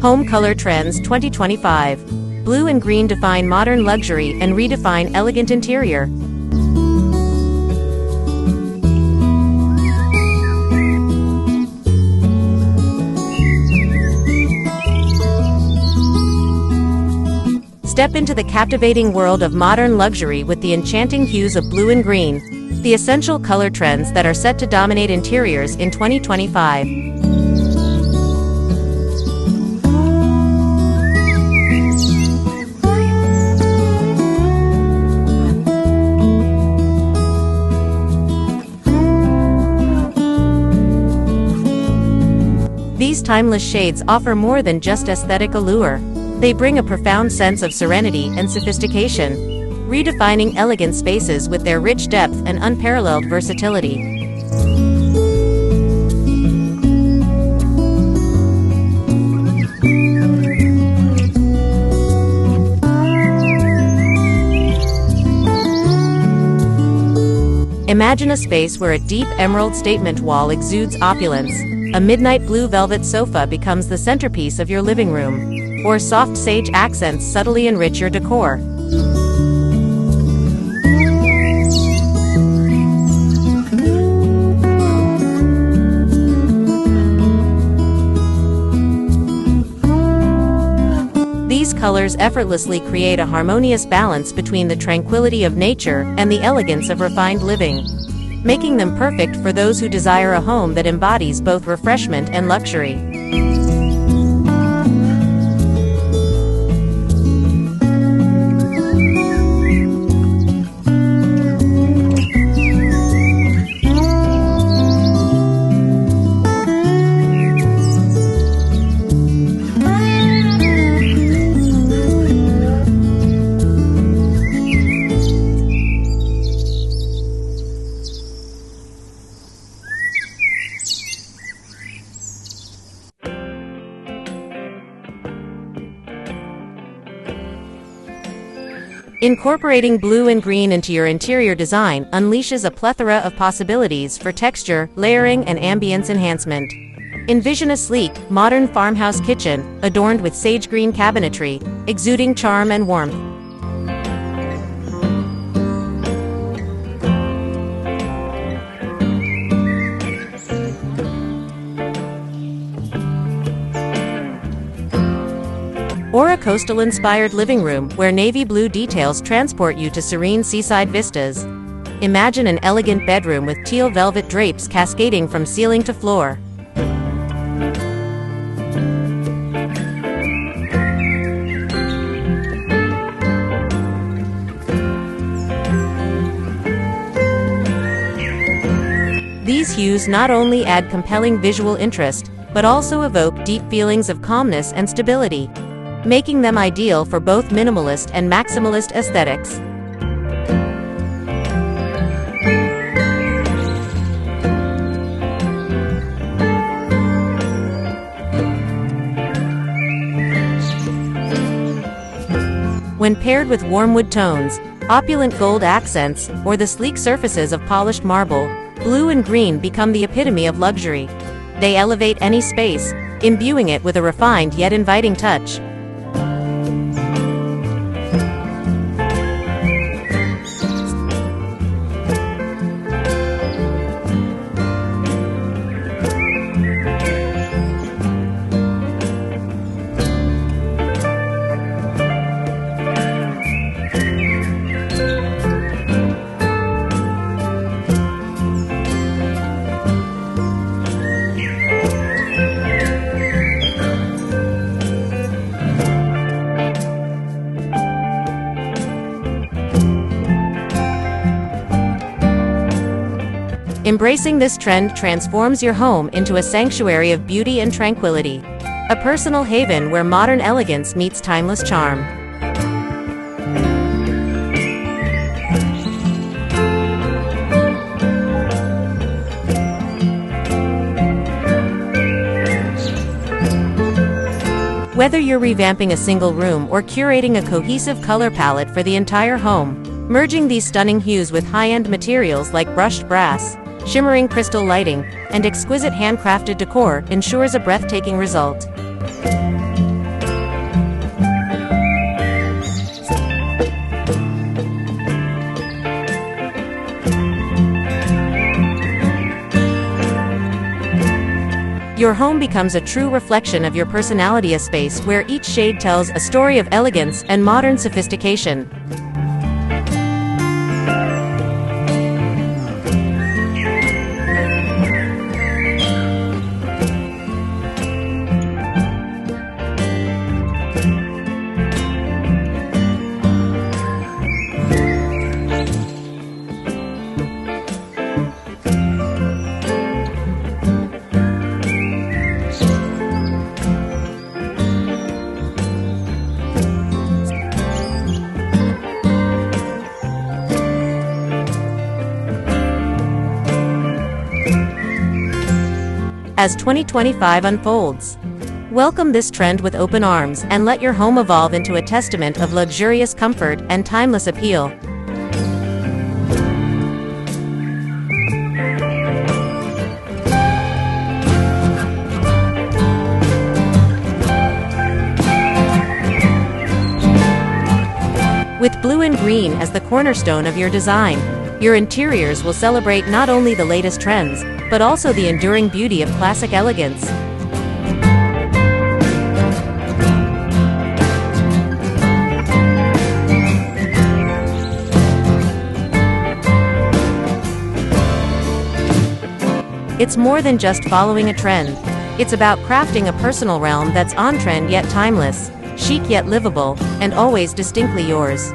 Home Color Trends 2025. Blue and green define modern luxury and redefine elegant interior. Step into the captivating world of modern luxury with the enchanting hues of blue and green, the essential color trends that are set to dominate interiors in 2025. These timeless shades offer more than just aesthetic allure. They bring a profound sense of serenity and sophistication, redefining elegant spaces with their rich depth and unparalleled versatility. Imagine a space where a deep emerald statement wall exudes opulence. A midnight blue velvet sofa becomes the centerpiece of your living room, or soft sage accents subtly enrich your decor. These colors effortlessly create a harmonious balance between the tranquility of nature and the elegance of refined living, making them perfect for those who desire a home that embodies both refreshment and luxury. Incorporating blue and green into your interior design unleashes a plethora of possibilities for texture, layering, and ambience enhancement. Envision a sleek, modern farmhouse kitchen, adorned with sage green cabinetry, exuding charm and warmth. Or a coastal-inspired living room where navy blue details transport you to serene seaside vistas. Imagine an elegant bedroom with teal velvet drapes cascading from ceiling to floor. These hues not only add compelling visual interest, but also evoke deep feelings of calmness and stability, making them ideal for both minimalist and maximalist aesthetics. When paired with warm wood tones, opulent gold accents, or the sleek surfaces of polished marble, blue and green become the epitome of luxury. They elevate any space, imbuing it with a refined yet inviting touch. Embracing this trend transforms your home into a sanctuary of beauty and tranquility, a personal haven where modern elegance meets timeless charm. Whether you're revamping a single room or curating a cohesive color palette for the entire home, merging these stunning hues with high-end materials like brushed brass, shimmering crystal lighting, and exquisite handcrafted decor ensures a breathtaking result. Your home becomes a true reflection of your personality, a space where each shade tells a story of elegance and modern sophistication. As 2025 unfolds, welcome this trend with open arms and let your home evolve into a testament of luxurious comfort and timeless appeal. With blue and green as the cornerstone of your design, your interiors will celebrate not only the latest trends, but also the enduring beauty of classic elegance. It's more than just following a trend. It's about crafting a personal realm that's on trend yet timeless, chic yet livable, and always distinctly yours.